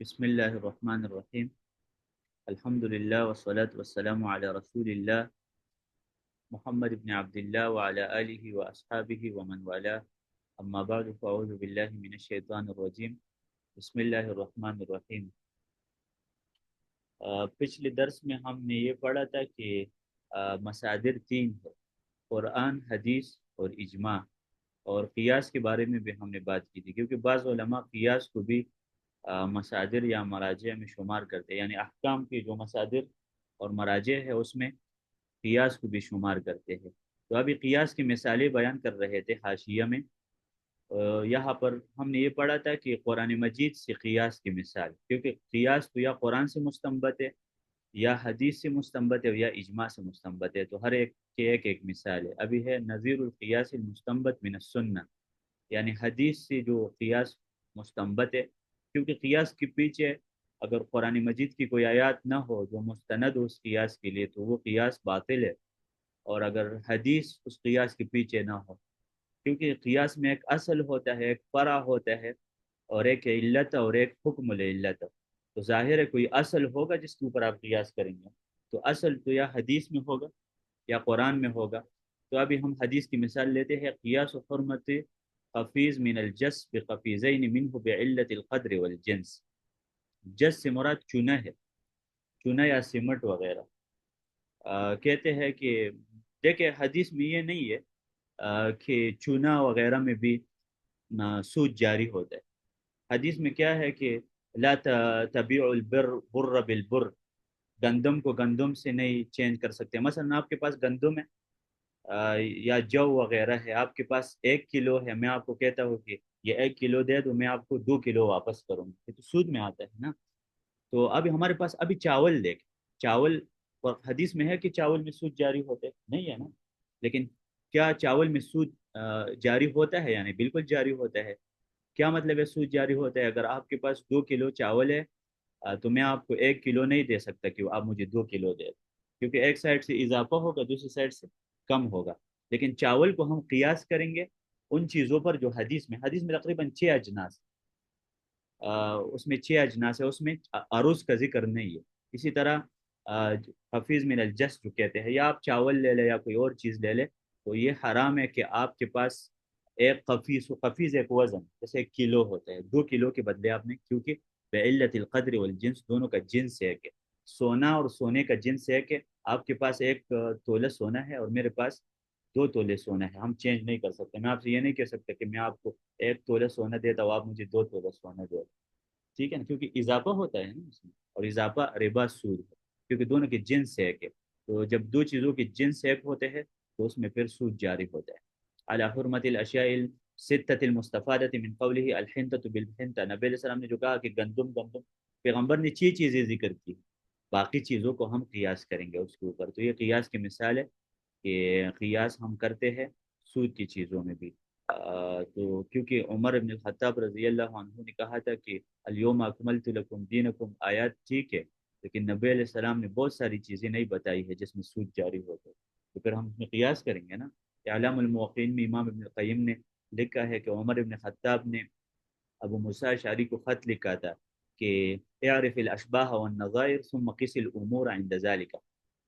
بسم الله الرحمن الرحيم. الحمد لله والصلاة والسلام على رسول الله محمد بن عبد الله وعلى آله وأصحابه ومن والاه. أما بعد فأعوذ بالله من الشيطان الرجيم. بسم الله الرحمن الرحيم. پچھلے درس میں ہم نے یہ پڑھا تھا کہ مصادر تین ہے: قرآن، حدیث اور اجماع. اور قیاس کے بارے میں بھی ہم نے بات کی تھی، کیونکہ بعض علماء قیاس کو بھی مصادر یا مراجع میں شمار کرتے ہیں، یعنی احکام کی جو مصادر اور مراجع ہے اس میں قیاس کو بھی شمار کرتے ہیں. تو ابھی قیاس کی مثالیں بیان کر رہے تھے حاشیہ میں. یہاں پر ہم نے یہ پڑھا تھا کہ قرآن مجید سے قیاس کی مثال، کیونکہ قیاس تو یا قرآن سے مستنبط ہے، یا حدیث سے مستنبط ہے، یا اجماع سے مستنبط ہے. تو ہر ایک کی ایک ایک مثال ہے. ابھی ہے نظیر القیاس المستنبط من السنہ، یعنی حدیث سے جو قیاس مستنبط ہے. کیونکہ قیاس کے پیچھے اگر قرآن مجید کی کوئی آیات نہ ہو جو مستند ہو اس قیاس کے لیے، تو وہ قیاس باطل ہے. اور اگر حدیث اس قیاس کے پیچھے نہ ہو، کیونکہ قیاس میں ایک اصل ہوتا ہے، ایک فرع ہوتا ہے، اور ایک علت اور ایک حکم العلت. تو ظاہر ہے کوئی اصل ہوگا جس کے اوپر آپ قیاس کریں گے. تو اصل تو یا حدیث میں ہوگا یا قرآن میں ہوگا. تو ابھی ہم حدیث کی مثال لیتے ہیں: قیاس و حرمت قفیز من الجس بقفیزین منہ بعلت القدر والجنس. جس سے مراد چونا ہے، چونا یا سیمٹ وغیرہ. کہتے ہیں کہ دیکھیں حدیث میں یہ نہیں ہے کہ چونا وغیرہ میں بھی سود جاری ہوتا ہے. حدیث میں کیا ہے کہ لا تبیع البر بر بالبر، گندم کو گندم سے نہیں چینج کر سکتے. مثلا آپ کے پاس گندم ہے یا جو وغیرہ ہے، آپ کے پاس 1 کلو ہے، میں آپ کو کہتا ہوں کہ یہ 1 کلو دے دو، میں آپ کو 2 کلو واپس کروں گا، یہ تو سود میں آتا ہے نا. تو ابھی ہمارے پاس ابھی چاول دیکھ، چاول، اور حدیث میں ہے کہ چاول میں سود جاری ہوتے نہیں ہے نا. لیکن کیا چاول میں سود جاری ہوتا ہے؟ یعنی بالکل جاری ہوتا ہے. کیا مطلب ہے سود جاری ہوتا ہے؟ اگر آپ کے پاس 2 کلو چاول ہے تو میں آپ کو 1 کلو نہیں دے سکتا کہ آپ مجھے 2 کلو دے، کیونکہ ایک سائڈ سے اضافہ ہوگا، دوسری سائڈ سے کم ہوگا. لیکن چاول کو ہم قیاس کریں گے ان چیزوں پر جو حدیث میں تقریباً 6 اجناس، اس میں 6 اجناس ہے، اس میں عروض کا ذکر نہیں ہے. اسی طرح حفیظ من الجس جو کہتے ہیں، یا آپ چاول لے لیں یا کوئی اور چیز لے لیں، تو یہ حرام ہے کہ آپ کے پاس ایک قفیز ایک وزن جیسے 1 کلو ہوتا ہے، 2 کلو کے بدلے آپ نے، کیونکہ بعلت القدر والجنس، دونوں کا جنس ہے کہ سونا اور سونے کا جنس ہے کہ آپ کے پاس 1 تولہ سونا ہے اور میرے پاس 2 تولے سونا ہے، ہم چینج نہیں کر سکتے. میں آپ سے یہ نہیں کہہ سکتا کہ میں آپ کو 1 تولہ سونا دیتا ہوں، آپ مجھے 2 تولہ سونا دو. ٹھیک ہے نا، کیونکہ اضافہ ہوتا ہے نا اس میں، اور اضافہ ربا سود ہے، کیونکہ دونوں کے جنس ایک ہے. تو جب دو چیزوں کے جنس ایک ہوتے ہیں تو اس میں پھر سود جاری ہوتا ہے. علی حرمت الاشیاء الستۃ المستفادۃ من قوله الحنطۃ بالحنطہ، نبی علیہ السلام نے جو کہا کہ گندم گندم، پیغمبر نے 6 چیزیں ذکر کی، باقی چیزوں کو ہم قیاس کریں گے اس کے اوپر. تو یہ قیاس کی مثال ہے کہ قیاس ہم کرتے ہیں سود کی چیزوں میں بھی. تو کیونکہ عمر بن الخطاب رضی اللہ عنہ نے کہا تھا کہ الیوم اکملت لکم دینکم، آیات ٹھیک ہے، لیکن نبی علیہ السلام نے بہت ساری چیزیں نہیں بتائی ہے جس میں سود جاری ہوتا ہے. تو پھر ہم اس میں قیاس کریں گے نا. اعلام الموقعین میں امام ابن القیم نے لکھا ہے کہ عمر بن خطاب نے ابو موسیٰ اشعری کو خط لکھا تھا کہ اعرف الاشباح والنظائر ثم قس الامور عند ذلك،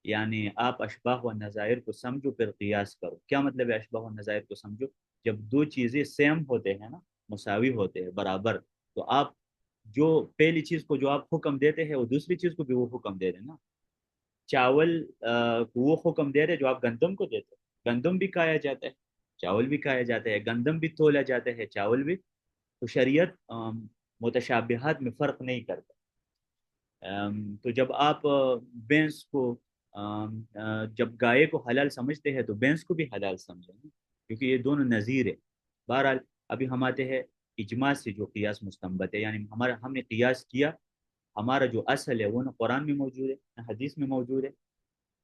یعنی آپ اشباح و نظائر کو سمجھو پھر قیاس کرو. کیا مطلب ہے اشباح و نظائر کو سمجھو؟ جب دو چیزیں سیم ہوتے ہیں نا، مساوی ہوتے ہیں، برابر، تو آپ جو پہلی چیز کو جو آپ حکم دیتے ہیں وہ دوسری چیز کو بھی وہ حکم دے رہے ہیں نا. چاول کو وہ حکم دے رہے جو آپ گندم کو دیتے ہیں. گندم بھی کھایا جاتا ہے، چاول بھی کھایا جاتا ہے، گندم بھی تولا جاتا ہے، چاول بھی. تو شریعت متشابہات میں فرق نہیں کرتا. تو جب آپ بینس کو جب گائے کو حلال سمجھتے ہیں تو بینس کو بھی حلال سمجھیں، کیونکہ یہ دونوں نظیر ہے. بہرحال ابھی ہم آتے ہیں اجماع سے جو قیاس مستنبت ہے، یعنی ہم نے قیاس کیا، ہمارا جو اصل ہے وہ نہ قرآن میں موجود ہے نہ حدیث میں موجود ہے.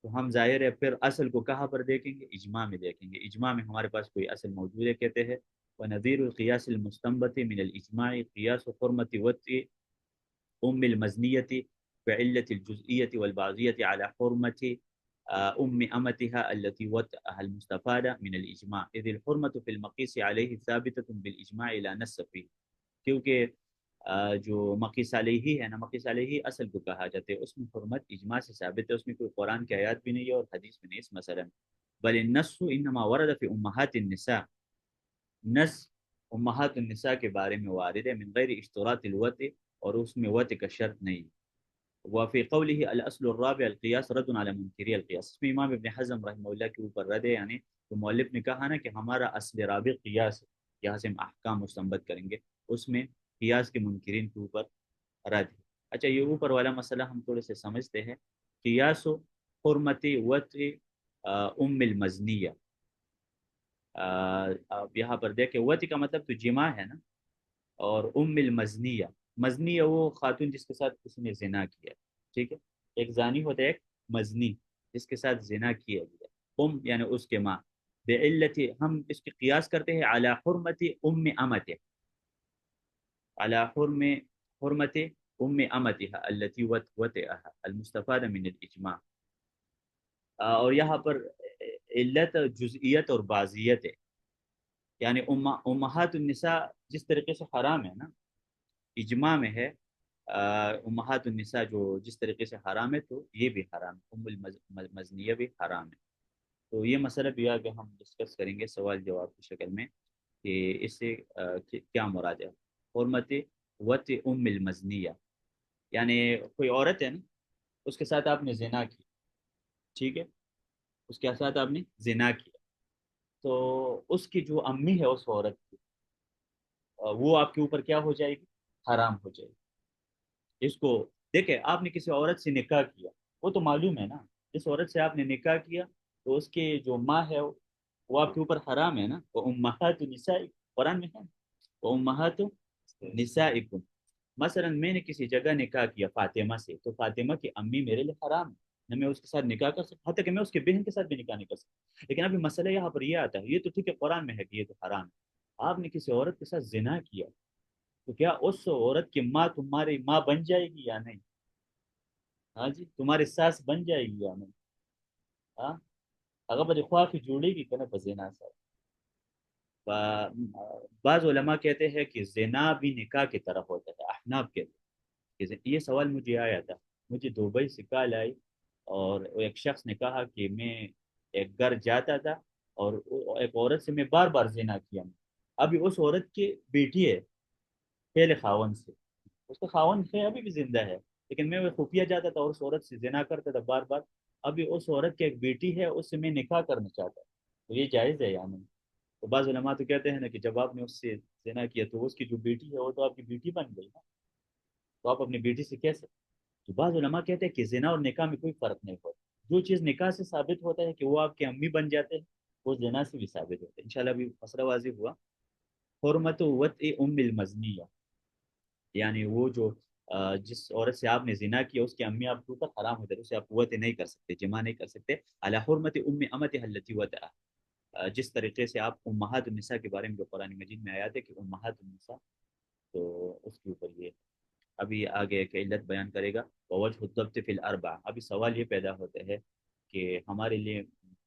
تو ہم ظاہر ہے پھر اصل کو کہاں پر دیکھیں گے؟ اجماع میں دیکھیں گے. اجماع میں ہمارے پاس کوئی اصل موجود ہے. کہتے ہیں وَنَظِيرُ الْقِيَاسِ الْمُسْتَنبَطِ مِنَ الْإِجْمَاعِ قِيَاسُ حُرْمَةِ وَطْءِ أم المزنية بعلة الجزئية والبعضية على حرمة أم أمتها التي وطئها المستفادة من الإجماع، إذ الحرمة في المقيس عليه ثابتة بالإجماع لا نص فيه. کیونکہ جو مقیس علیہ ہے نا، مقیس علیہ اصل کو کہا جاتا ہے، اس میں حرمت اجماع سے ثابت ہے، اس میں کوئی قرآن کی آیات بھی نہیں ہے اور حدیث بھی نہیں اس مسئلے میں. بل النص انما ورد فی امہات النساء، نص امہات النساء کے بارے میں وارد ہے، من غیر اشتراط الوت، اور اس میں وت کا شرط نہیں. وفي قوله الاصل الرابع القياس رد على منکری القياس، اس میں امام ابن حزم رحمہ اللہ کے اوپر رد ہے، یعنی تو مؤلف نے کہا نا کہ ہمارا اصل رابع قیاس ہے، یہاں سے ہم احکام مستنبط کریں گے، اس میں قیاس کے منکرین کے اوپر رد ہے. اچھا یہ اوپر والا مسئلہ ہم تھوڑے سے سمجھتے ہیں. قیاس و حرمت وط ام المزنیہ، آپ یہاں پر دیکھیں وط کا مطلب تو جماع ہے نا، اور ام المزنیہ، مزنیہ وہ خاتون جس کے ساتھ کسی نے زنا کیا، ٹھیک ہے. ایک زانی ہوتا ہے، ایک مزنی جس کے ساتھ زنا کیا گیا. ام یعنی اس کے ماں، بعلت ہم اس کی قیاس کرتے ہیں علی حرمت ام امت، علی حرمت ام امتها التي وطئها المستفاد من الاجماع. اور یہاں پر علت جزئیت اور بعضیت ہے، یعنی امہات النساء جس طریقے سے حرام ہے نا، اجماع میں ہے امہات النساء جو جس طریقے سے حرام ہے تو یہ بھی حرام ہے، ام المزنیہ بھی حرام ہے. تو یہ مسئلہ بھی آگے ہم ڈسکس کریں گے سوال جواب کی شکل میں کہ اس سے کیا مراد ہے. حرمت وط ام المزنیہ یعنی کوئی عورت ہے نا، اس کے ساتھ آپ نے زنا کی، ٹھیک ہے، اس کے ساتھ آپ نے زنا کیا، تو اس کی جو امی ہے اس عورت کی، وہ آپ کے اوپر کیا ہو جائے گی، حرام ہو جائے گی. اس کو دیکھیں، آپ نے کسی عورت سے نکاح کیا، وہ تو معلوم ہے نا، جس عورت سے آپ نے نکاح کیا تو اس کے جو ماں ہے وہ آپ کے اوپر حرام ہے نا. وہ امہات نساء، قرآن میں ہے نا، وہ امہات نسائکم. مثلا میں نے کسی جگہ نکاح کیا فاطمہ سے، تو فاطمہ کی امی میرے لیے حرام ہے، نہ میں اس کے ساتھ نکاح کر سکتا، حتیٰ کہ میں اس کی بہن کے ساتھ بھی نکاح نہیں کر سکتا. لیکن ابھی مسئلہ یہاں پر یہ آتا ہے، یہ تو ٹھیک ہے قرآن میں ہے کہ یہ تو حرام ہے، آپ نے کسی عورت کے ساتھ زنا کیا تو کیا اس عورت کی ماں تمہاری ماں بن جائے گی یا نہیں؟ ہاں جی، تمہاری ساس بن جائے گی یا نہیں؟ ہاں، اگر بڑی خواہ کی جوڑے گی کہ نا زنا سر. بعض علماء کہتے ہیں کہ زنا بھی نکاح کی طرف ہوتا ہے، احناف کہتے ہیں کہ یہ سوال مجھے آیا تھا، مجھے دبئی سے کال آئی، اور ایک شخص نے کہا کہ میں ایک گھر جاتا تھا اور ایک عورت سے میں بار بار زنا کیا. ابھی اس عورت کی بیٹی ہے پہلے خاون سے، اس کا خاون ہے ابھی بھی زندہ ہے، لیکن میں وہ خفیہ جاتا تھا اور اس عورت سے زنا کرتا تھا بار بار. ابھی اس عورت کی ایک بیٹی ہے، اس سے میں نکاح کرنا چاہتا ہوں، تو یہ جائز ہے یا نہیں؟ تو بعض علماء تو کہتے ہیں نا کہ جب آپ نے اس سے زنا کیا تو اس کی جو بیٹی ہے وہ تو آپ کی بیٹی بن گئی نا، تو آپ اپنی بیٹی سے کیسے؟ تو بعض علماء کہتے ہیں کہ زنا اور نکاح میں کوئی فرق نہیں ہوتا، جو چیز نکاح سے ثابت ہوتا ہے کہ وہ آپ کے امی بن جاتے ہیں، وہ زنا سے بھی ثابت ہوتا ہے. انشاءاللہ ابھی مسئلہ واضح ہوا. حرمت وطء ام المزنیہ یعنی وہ جو جس عورت سے آپ نے زنا کیا اس کی امی آپ کے اوپر حرام ہوتے، اسے آپ قوت نہیں کر سکتے، جمع نہیں کر سکتے. علی حرمت ام امت التي وطئها، جس طریقے سے آپ امہات النساء کے بارے میں جو قرآن مجید میں آیات ہے کہ امہات النساء، تو اس کے اوپر یہ ابھی آگے ایک علت بیان کرے گا. ووجہ الضبط فی الاربع، ابھی سوال یہ پیدا ہوتا ہے کہ ہمارے لیے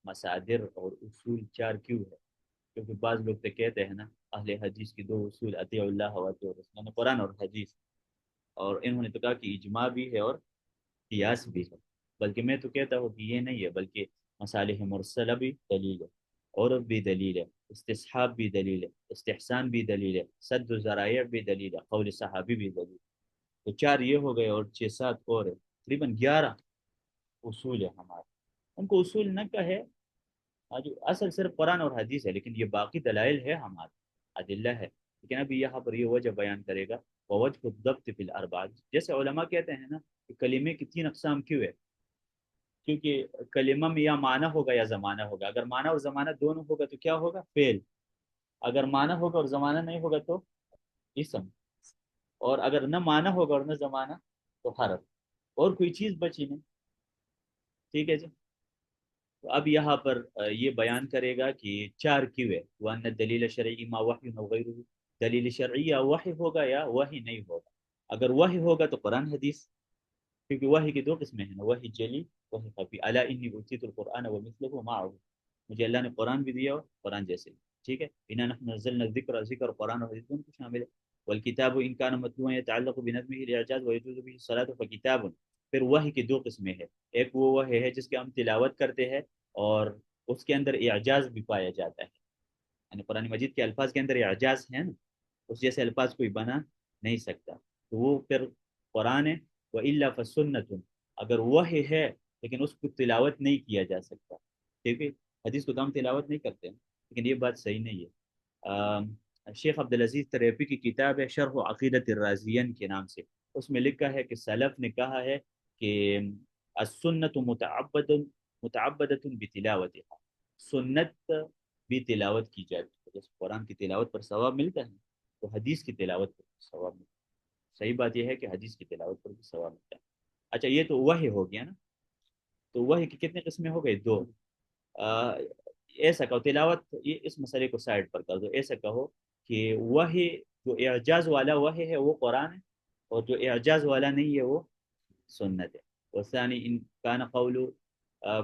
مصادر اور اصول چار کیوں ہے؟ کیونکہ بعض لوگ تو کہتے ہیں نا اہل حدیث کی دو اصول اطیع اللہ و اطیع الرسول، یعنی قرآن اور حدیث، اور انہوں نے تو کہا کہ اجماع بھی ہے اور قیاس بھی ہے. بلکہ میں تو کہتا ہوں کہ یہ نہیں ہے، بلکہ مصالح مرسلہ بھی دلیل ہے، عرف بھی دلیل ہے، استصحاب بھی دلیل ہے، استحسان بھی دلیل ہے، سد الذرائع بھی دلیل ہے، قول صحابی بھی دلیل ہے. تو چار یہ ہو گئے اور 6 7 اور ہے، تقریباً 11 اصول ہے ہمارے. ان کو اصول نہ کہے، جو اصل صرف قرآن اور حدیث ہے، لیکن یہ باقی دلائل ہے ہمارے، ادلہ ہے. لیکن ابھی یہاں پر یہ وجہ بیان کرے گا. ووجہ الضبط فی الاربع، جیسے علماء کہتے ہیں نا کہ کلمے کی 3 اقسام کیوں ہے؟ کیونکہ کلمہ میں یا معنی ہوگا یا زمانہ ہوگا، اگر معنی اور زمانہ دونوں ہوگا تو کیا ہوگا، فعل. اگر معنی ہوگا اور زمانہ نہیں ہوگا تو اسم. اور اگر نہ معنی ہوگا اور نہ زمانہ تو حرف، اور کوئی چیز بچی نہیں. ٹھیک ہے جی. تو اب یہاں پر یہ بیان کرے گا کہ چار کیوں ہے. وَأَنَّ الدَّلِيلَ الشَّرْعِيُّ مَا وَحْيٌ أَوْ غَيْرُهُ، دلیل شرعی یا وحی ہوگا یا وحی نہیں ہوگا. اگر وحی ہوگا تو قرآن حدیث، کیونکہ وحی کی 2 قسمیں ہیں نا، وحی جلی، وحی خفی. الا انی اوتیت القرآن ومثلہ معه، مجھے اللہ نے قرآن بھی دیا اور قرآن جیسے. ٹھیک ہے، انا نحن نزلنا الذکر، ذکر قرآن اور حدیث دونوں کو شامل ہے. والکتاب ان کان مطلوعا يتعلق بنظمه الاعجاز ويجوز به الصلاة فکتاب. پھر وحی کی دو قسمیں ہیں. ایک وہ وحی ہے جس کے ہم تلاوت کرتے ہیں اور اس کے اندر اعجاز بھی پایا جاتا ہے، یعنی قرآن مجید کے الفاظ کے اندر اعجاز ہے نا، اس جیسے الفاظ کوئی بنا نہیں سکتا، تو وہ پھر قرآن ہے. وَإِلَّا فَسُنَّةٌ، اگر وحی ہے لیکن اس کو تلاوت نہیں کیا جا سکتا، ٹھیک ہے، حدیث کو تو ہم تلاوت نہیں کرتے ہیں، لیکن یہ بات صحیح نہیں ہے. شیخ عبدالعزیز طریفی کی کتاب ہے شرح عقیدت الرازیین کے نام سے، اس میں لکھا ہے کہ سلف نے کہا ہے کہ السنت متعبدت بتلاوتها، سنت بھی تلاوت کی جاتی ہے، جیسے قرآن کی تلاوت پر ثواب ملتا ہے تو حدیث کی تلاوت پر ثواب ملتا ہے. صحیح بات یہ ہے کہ حدیث کی تلاوت پر بھی ثواب ملتا ہے. اچھا یہ تو وحی ہو گیا نا، تو وحی کی کتنے قسمیں ہو گئے؟ دو. آ، ایسا کہو تلاوت، یہ اس مسئلے کو سائڈ پر کر دو، ایسا کہو کہ وحی جو اعجاز والا وحی ہے وہ قرآن ہے، اور جو اعجاز والا نہیں ہے وہ سنت ہے. والثانی ان کان قول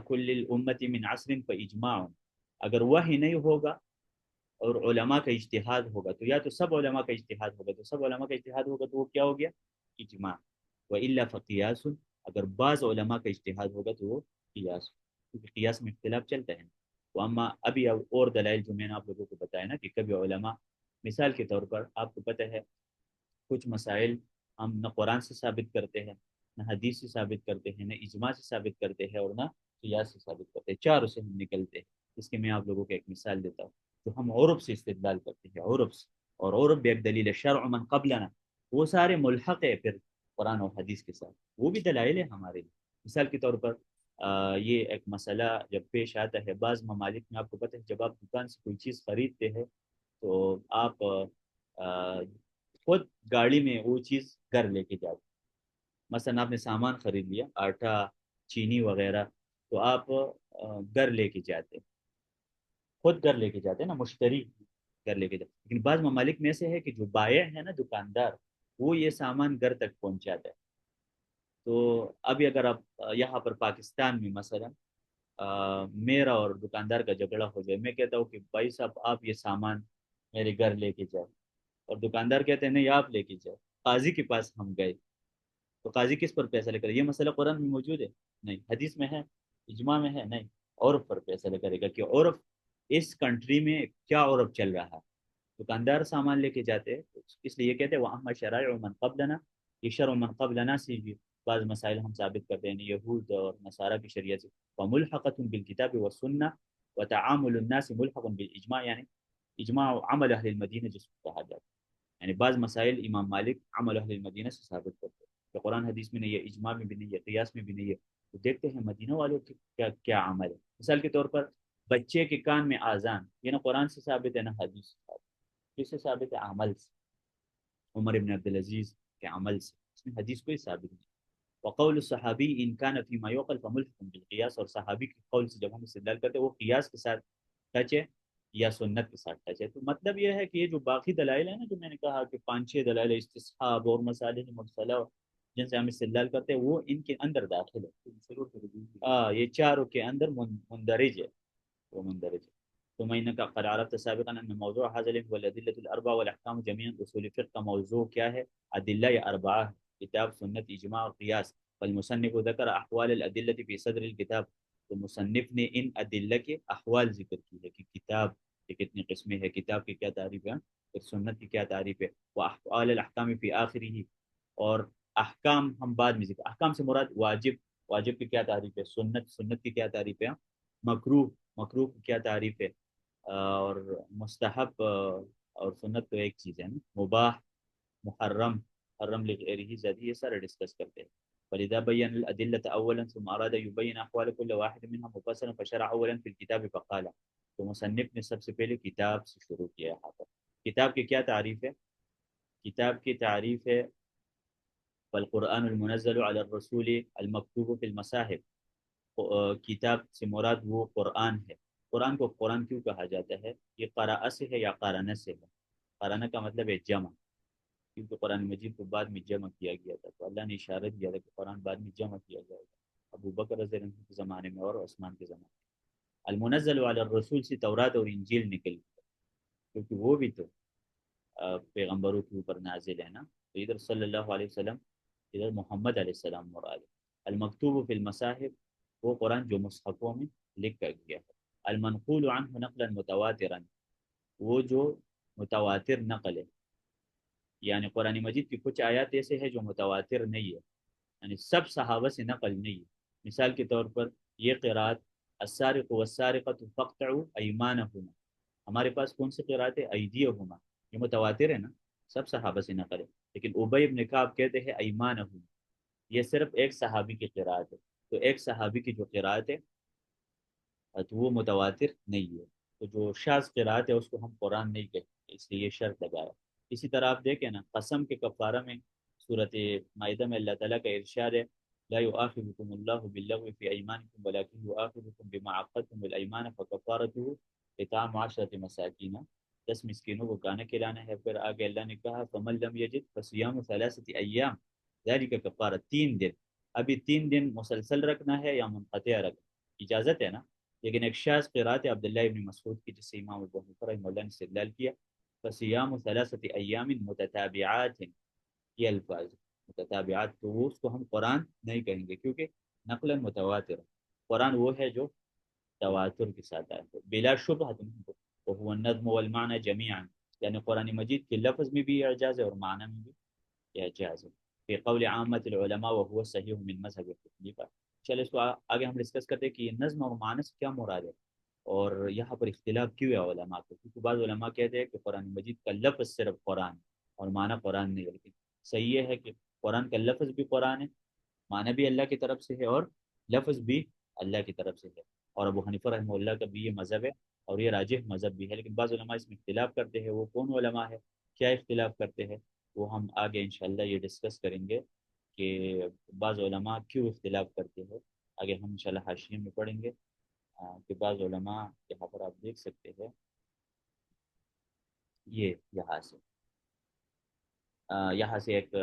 کل الامت من عصر فاجماع، اگر وحی نہیں ہوگا اور علماء کا اجتہاد ہوگا، تو یا تو سب علماء کا اجتہاد ہوگا، تو سب علماء کا اجتہاد ہوگا تو وہ کیا ہو گیا؟ اجماع. والا فقیاس، اگر بعض علماء کا اجتہاد ہوگا تو وہ قیاس، کیونکہ قیاس میں اختلاف چلتا ہے. واما ابھی اور دلائل جو میں نے آپ لوگوں کو بتایا نا کہ کبھی علماء، مثال کے طور پر آپ کو پتہ ہے کچھ مسائل ہم نہ قرآن سے ثابت کرتے ہیں، نہ حدیث سے ثابت کرتے ہیں، نہ اجماع سے ثابت کرتے ہیں، اور نہ قیاس سے ثابت کرتے ہیں، چاروں سے ہم نکلتے ہیں. اس کی میں آپ لوگوں کو ایک مثال دیتا ہوں. تو ہم عرب سے استدلال کرتے ہیں، عرب سے، اور عرب بھی ایک دلیل ہے. شرع من قبلنا، وہ سارے ملحق ہے پھر قرآن اور حدیث کے ساتھ، وہ بھی دلائل ہے ہمارے لیے. مثال کے طور پر یہ ایک مسئلہ جب پیش آتا ہے بعض ممالک میں، آپ کو پتہ ہے جب آپ دکان سے کوئی چیز خریدتے ہیں تو آپ خود گاڑی میں وہ چیز گھر لے کے جاتے. مثلا آپ نے سامان خرید لیا، آٹا، چینی وغیرہ، تو آپ گھر لے کے جاتے، خود گھر لے کے جاتے ہیں نا، مشتری گھر لے کے جاتے. لیکن بعض ممالک میں سے ہے کہ جو بائع ہے نا، دکاندار، وہ یہ سامان گھر تک پہنچاتا ہے. تو ابھی اگر آپ یہاں پر پاکستان میں مثلا میرا اور دکاندار کا جھگڑا ہو جائے، میں کہتا ہوں کہ بھائی صاحب آپ یہ سامان میرے گھر لے کے جائے، اور دکاندار کہتے ہیں نہیں آپ لے کے جائے. قاضی کے پاس ہم گئے تو قاضی کس پر فیصلہ کرے؟ یہ مسئلہ قرآن میں موجود ہے؟ نہیں. حدیث میں ہے؟ اجماع میں ہے؟ نہیں. عرف پر فیصلہ کرے گا کہ عرف اس کنٹری میں کیا عرف چل رہا ہے. دکاندار سامان لے کے جاتے ہیں، اس لیے یہ کہتے ہیں وہ احمد شرائع من قبلنا، یہ شرع من قبلنا سے بھی بعض مسائل ہم ثابت کرتے ہیں یہود اور نصارہ کی شریعت سے. وملحقۃ بالکتاب والسنہ وتعامل الناس ملحق بالاجماع، یعنی اجماع عمل اہل المدینہ جس کو کہا جاتا ہے. یعنی بعض مسائل امام مالک عمل اہل المدینہ سے ثابت کرتے ہیں کہ قرآن حدیث میں نہیں ہے، اجماع میں بھی نہیں ہے، قیاس میں بھی نہیں ہے. تو دیکھتے ہیں مدینہ والوں کی کیا عمل ہے. مثال کے طور پر بچے کے کان میں آذان، یہ نہ قرآن سے ثابت ہے نہ حدیث سے ثابت. کس سے ثابت ہے؟ عمل سے، عمر ابن عبدالعزیز کے عمل سے، اس میں حدیث کوئی ثابت نہیں. وقول الصحابی ان كان فيما يعقل فملحق بالقياس، اور صحابی کے قول سے جب ہم استدلال کرتے ہیں وہ قیاس کے ساتھ ٹچ ہے یا سنت کے ساتھ ٹچ ہے. تو مطلب یہ ہے کہ یہ جو باقی دلائل ہیں نا، جو میں نے کہا کہ 5-6 دلائل استصحاب اور مصالح مرسلہ جن سے ہم استدلال کرتے ہیں، وہ ان کے اندر داخل ہے. یہ چاروں کے اندر مندرج ہے، وہ مندرج ہے. ثم انك قد عرفت سابقا ان موضوع هذا العلم هو الادله الاربعه والاحكام جميعا. اصول الفقه کا موضوع کیا ہے؟ ادلہ اربعہ، کتاب، سنت، اجماع اور قیاس. فالمصنف ذکر احوال الادله في صدر الكتاب، تو مصنف نے ان ادلہ کے احوال ذکر کی ہے کہ کتاب کی کتنی قسمیں ہیں، کتاب کی کیا تعریف ہے، اور سنت کی کیا تعریف ہے. واحوال الاحکام فی آخرہ، اور احکام ہم بعد میں ذکر. احکام سے مراد واجب، واجب کی کیا تعریف ہے، سنت، سنت کی کیا تعریف ہے، مکروہ، مکروہ کی کیا تعریف ہے، اور مستحب اور سنت تو ایک چیز ہے نا، مباح، محرم، محرم لغیرہ ذاتی، یہ سارے ڈسکس کرتے ہیں. فلذا بين الأدلة أولا ثم أراد يبين أحوال كل واحد منها مفصلا فشرع أولا في الكتاب فقال. تو مصنف نے سب سے پہلے کتاب سے شروع کیا ہے. یہاں پر کتاب کی کیا تعریف ہے؟ کتاب کی تعریف ہے فالقرآن المنزل على الرسول المكتوب في المصاحف. کتاب سے مراد وہ قرآن ہے. قرآن کو قرآن کیوں کہا جاتا ہے؟ یہ قراء سے ہے یا قرانہ سے ہے؟ قرانہ کا مطلب ہے جمع، کیونکہ قرآن مجید کو بعد میں جمع کیا گیا تھا، تو اللہ نے اشارہ دیا تھا کہ قرآن بعد میں جمع کیا جائے گا، ابو بکر رضی اللہ عنہ کے زمانے میں اور عثمان کے زمانے میں. المنزل علی الرسول سے تورات اور انجیل نکل گیا، کیونکہ وہ بھی تو پیغمبروں کے اوپر نازل ہے نا، تو ادھر صلی اللہ علیہ وسلم، ادھر محمد علیہ السلام مراد ہے۔ المکتوب فی المصاحف، وہ قرآن جو مصحفوں میں لکھ کر گیا ہے۔ المنقول عنہ نقلا متواترا، وہ جو متواتر نقل ہے، یعنی قرآن مجید کی کچھ آیات ایسے ہیں جو متواتر نہیں ہے، یعنی سب صحابہ سے نقل نہیں ہے۔ مثال کے طور پر یہ قرات السارق والسارقۃ فاقطعوا ایمانہما، ہمارے پاس کون سی قرات ہے؟ ایدیہما، یہ متواتر ہے نا، سب صحابہ سے نقل ہے، لیکن ابی بن کعب کہتے ہیں ایمانہما، یہ صرف ایک صحابی کی قرات ہے، تو ایک صحابی کی جو قرات ہے تو وہ متواتر نہیں ہے، تو جو شاذ قرات ہے اس کو ہم قرآن نہیں کہتے، اس لیے یہ شرط لگایا۔ اسی طرح آپ دیکھیں نا قسم کے کفارہ میں صورت مائدہ میں اللہ تعالیٰ کا ارشاد ہے لا يؤاخذكم الله باللغو في ايمانكم ولكن يؤاخذكم بما عقدتم الايمان فكفارته اطعام 10 مساکین، 10 مسکینوں کو کھانا کھلانا ہے۔ پھر آگے اللہ نے کہا فمن لم يجد فصيام 3 ایام ذلك کفارہ، 3 دن، ابھی 3 دن مسلسل رکھنا ہے یا منقطع رکھنا، اجازت ہے نا۔ لیکن ایک شاذ قرات ہے عبداللہ ابن مسعود کی، جس سے امام ابو حنیفہ رحمہ اللہ نے استدلال کیا فصیام 3 ایام متتابعات، یہ الفاظ متتابعات، تو وہ اس کو ہم قرآن نہیں کہیں گے کیونکہ نقل متواتر، قرآن وہ ہے جو تواتر کے ساتھ آئے ہیں بلا شبہ، وہ النظم والمعنی جمیعا، یعنی قرآن مجید کے لفظ میں بھی اعجاز ہے اور معنی میں بھی اعجاز ہے، فی قول عامت العلماء وهو صحیح من مذہب حنیفہ۔ چلے اس کو آگے ہم ڈسکس کرتے ہیں کہ یہ نظم اور معنی سے کیا مراد ہے، اور یہاں پر اختلاف کیوں ہے علماء کو، کیونکہ بعض علماء کہتے ہیں کہ قرآن مجید کا لفظ صرف قرآن اور معنی قرآن نہیں ہے، لیکن صحیح یہ ہے کہ قرآن کا لفظ بھی قرآن ہے، معنی بھی اللہ کی طرف سے ہے، اور لفظ بھی اللہ کی طرف سے ہے، اور ابو حنیفہ رحمہ اللہ کا بھی یہ مذہب ہے، اور یہ راجح مذہب بھی ہے، لیکن بعض علماء اس میں اختلاف کرتے ہیں، وہ کون علماء ہے، کیا اختلاف کرتے ہیں، وہ ہم آگے انشاءاللہ یہ ڈسکس کریں گے کہ بعض علماء کیوں اختلاف کرتے ہیں، آگے ہم انشاءاللہ حاشیے میں پڑھیں گے کہ بعض علماء، یہاں پر آپ دیکھ سکتے ہیں یہ یہاں سے ایک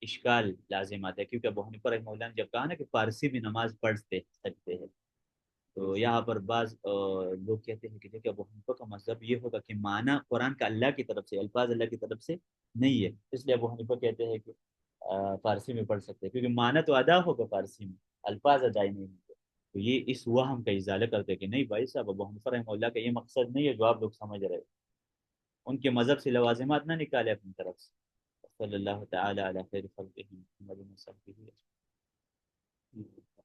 اشکال لازم آتا ہے، کیونکہ ابو حنیفہ رحمہ اللہ نے جب کہا نا کہ فارسی بھی نماز پڑھ سکتے ہیں، تو یہاں پر بعض لوگ کہتے ہیں کہ دیکھیں ابو حنیفہ کا مذہب یہ ہوگا کہ معنی قرآن کا اللہ کی طرف سے، الفاظ اللہ کی طرف سے نہیں ہے، اس لیے ابو حنیفہ کہتے ہیں کہ فارسی میں پڑھ سکتے ہیں، کیونکہ معنی تو ادا ہوگا فارسی میں، الفاظ ادا ہی نہیں ہوگا، تو یہ اس وہم کا ازالہ کرتے ہیں کہ نہیں بھائی صاحب، ابو حنیفہ رحمہ اللہ کا یہ مقصد نہیں ہے جو آپ لوگ سمجھ رہے ہیں، ان کے مذہب سے لوازمات نہ نکالے اپنی طرف سے۔ صلی اللہ تعالی علی خیر خلقہ محمد صلی اللہ علیہ وسلم۔